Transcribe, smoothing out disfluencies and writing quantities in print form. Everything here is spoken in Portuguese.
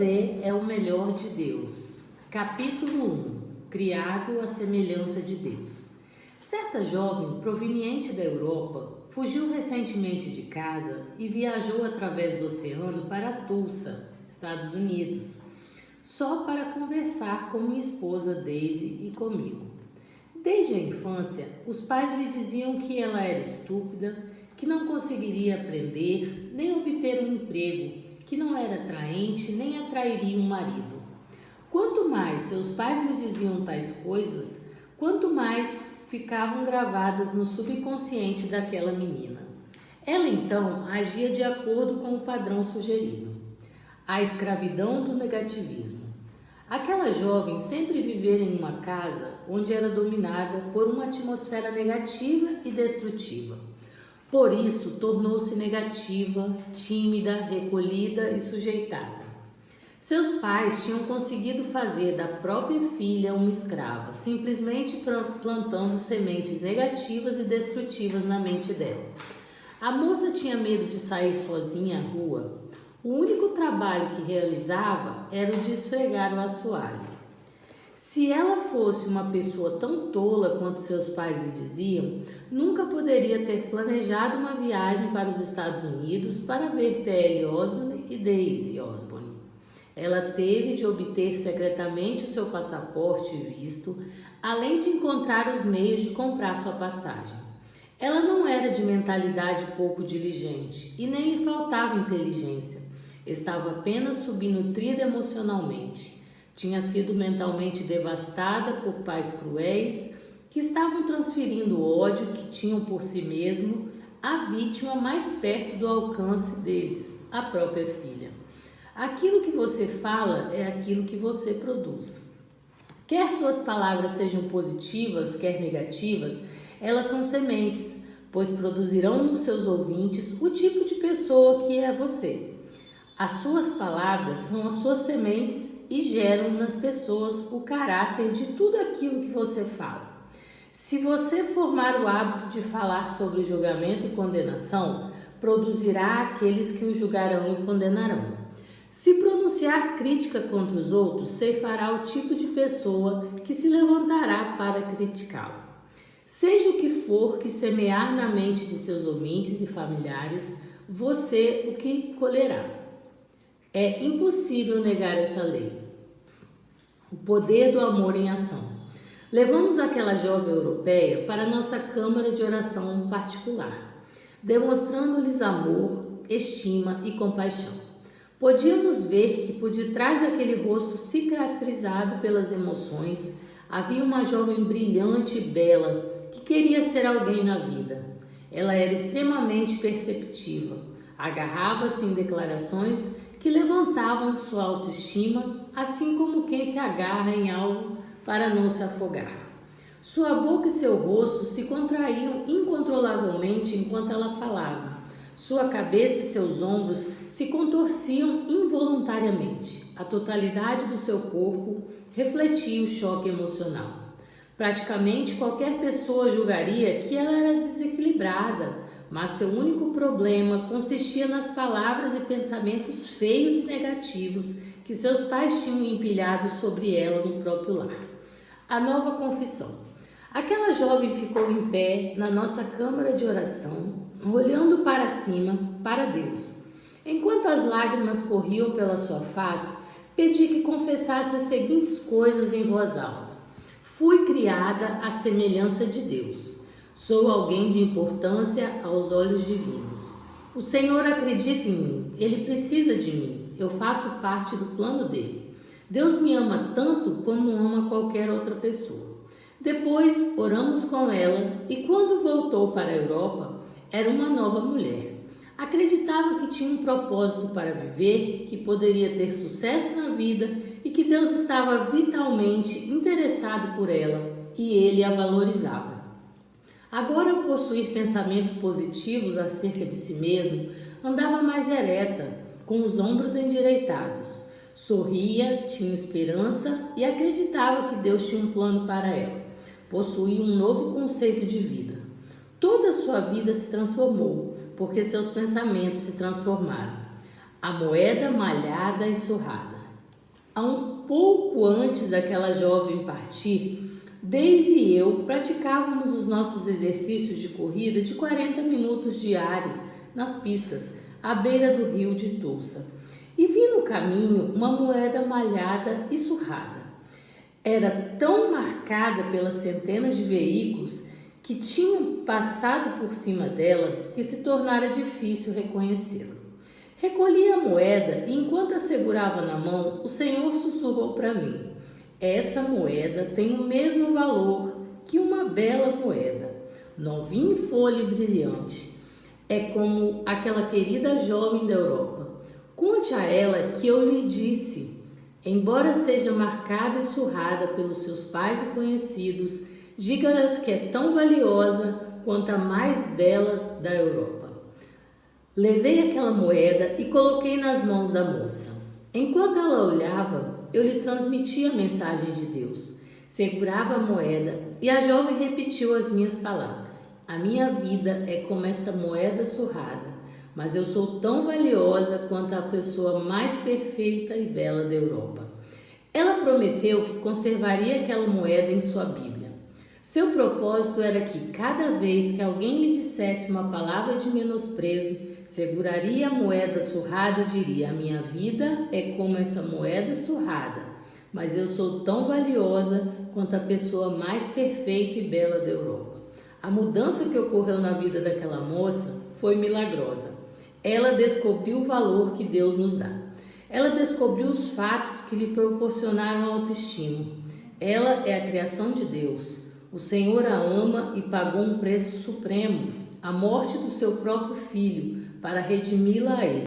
Você é o melhor de Deus. Capítulo 1. Criado à semelhança de Deus. Certa jovem proveniente da Europa fugiu recentemente de casa e viajou através do oceano para Tulsa, Estados Unidos, só para conversar com minha esposa Daisy e comigo. Desde a infância, os pais lhe diziam que ela era estúpida, que não conseguiria aprender nem obter um emprego, que não era atraente nem atrairia um marido. Quanto mais seus pais lhe diziam tais coisas, quanto mais ficavam gravadas no subconsciente daquela menina. Ela então agia de acordo com o padrão sugerido. A escravidão do negativismo. Aquela jovem sempre vivera em uma casa onde era dominada por uma atmosfera negativa e destrutiva. Por isso, tornou-se negativa, tímida, recolhida e sujeitada. Seus pais tinham conseguido fazer da própria filha uma escrava, simplesmente plantando sementes negativas e destrutivas na mente dela. A moça tinha medo de sair sozinha à rua. O único trabalho que realizava era o de esfregar o assoalho. Se ela fosse uma pessoa tão tola quanto seus pais lhe diziam, nunca poderia ter planejado uma viagem para os Estados Unidos para ver Telly Osborne e Daisy Osborne. Ela teve de obter secretamente o seu passaporte e visto, além de encontrar os meios de comprar sua passagem. Ela não era de mentalidade pouco diligente e nem lhe faltava inteligência. Estava apenas subnutrida emocionalmente. Tinha sido mentalmente devastada por pais cruéis que estavam transferindo o ódio que tinham por si mesmo à vítima mais perto do alcance deles, a própria filha. Aquilo que você fala é aquilo que você produz. Quer suas palavras sejam positivas, quer negativas, elas são sementes, pois produzirão nos seus ouvintes o tipo de pessoa que é você. As suas palavras são as suas sementes e geram nas pessoas o caráter de tudo aquilo que você fala. Se você formar o hábito de falar sobre julgamento e condenação, produzirá aqueles que o julgarão e condenarão. Se pronunciar crítica contra os outros, ceifará o tipo de pessoa que se levantará para criticá-lo. Seja o que for que semear na mente de seus ouvintes e familiares, você o que colherá. É impossível negar essa lei. O poder do amor em ação. Levamos aquela jovem europeia para nossa câmara de oração particular, demonstrando-lhes amor, estima e compaixão. Podíamos ver que por detrás daquele rosto cicatrizado pelas emoções havia uma jovem brilhante e bela que queria ser alguém na vida. Ela era extremamente perceptiva, agarrava-se em declarações que levantavam sua autoestima, assim como quem se agarra em algo para não se afogar. Sua boca e seu rosto se contraíam incontrolavelmente enquanto ela falava. Sua cabeça e seus ombros se contorciam involuntariamente. A totalidade do seu corpo refletia o choque emocional. Praticamente qualquer pessoa julgaria que ela era desequilibrada, mas seu único problema consistia nas palavras e pensamentos feios e negativos que seus pais tinham empilhado sobre ela no próprio lar. A nova confissão. Aquela jovem ficou em pé na nossa câmara de oração, olhando para cima, para Deus. Enquanto as lágrimas corriam pela sua face, pedi que confessasse as seguintes coisas em voz alta. Fui criada à semelhança de Deus. Sou alguém de importância aos olhos divinos. O Senhor acredita em mim, Ele precisa de mim, eu faço parte do plano dele. Deus me ama tanto como ama qualquer outra pessoa. Depois oramos com ela e quando voltou para a Europa, era uma nova mulher. Acreditava que tinha um propósito para viver, que poderia ter sucesso na vida e que Deus estava vitalmente interessado por ela e Ele a valorizava. Agora, ao possuir pensamentos positivos acerca de si mesmo, andava mais ereta, com os ombros endireitados. Sorria, tinha esperança e acreditava que Deus tinha um plano para ela. Possuía um novo conceito de vida. Toda a sua vida se transformou, porque seus pensamentos se transformaram. A moeda malhada e surrada. Um pouco antes daquela jovem partir, Daisy e eu praticávamos os nossos exercícios de corrida de 40 minutos diários nas pistas, à beira do rio de Tulsa. E vi no caminho uma moeda malhada e surrada. Era tão marcada pelas centenas de veículos que tinham passado por cima dela que se tornara difícil reconhecê-la. Recolhi a moeda e, enquanto a segurava na mão, o Senhor sussurrou para mim: essa moeda tem o mesmo valor que uma bela moeda, novinha em folha e brilhante. É como aquela querida jovem da Europa. Conte a ela que eu lhe disse, embora seja marcada e surrada pelos seus pais e conhecidos, diga-lhes que é tão valiosa quanto a mais bela da Europa. Levei aquela moeda e coloquei nas mãos da moça. Enquanto ela olhava, eu lhe transmitia a mensagem de Deus. Segurava a moeda e a jovem repetiu as minhas palavras. A minha vida é como esta moeda surrada, mas eu sou tão valiosa quanto a pessoa mais perfeita e bela da Europa. Ela prometeu que conservaria aquela moeda em sua Bíblia. Seu propósito era que, cada vez que alguém lhe dissesse uma palavra de menosprezo, seguraria a moeda surrada e diria: a minha vida é como essa moeda surrada, mas eu sou tão valiosa quanto a pessoa mais perfeita e bela da Europa. A mudança que ocorreu na vida daquela moça foi milagrosa. Ela descobriu o valor que Deus nos dá. Ela descobriu os fatos que lhe proporcionaram autoestima. Ela é a criação de Deus. O Senhor a ama e pagou um preço supremo, a morte do seu próprio filho, para redimi-la a ele.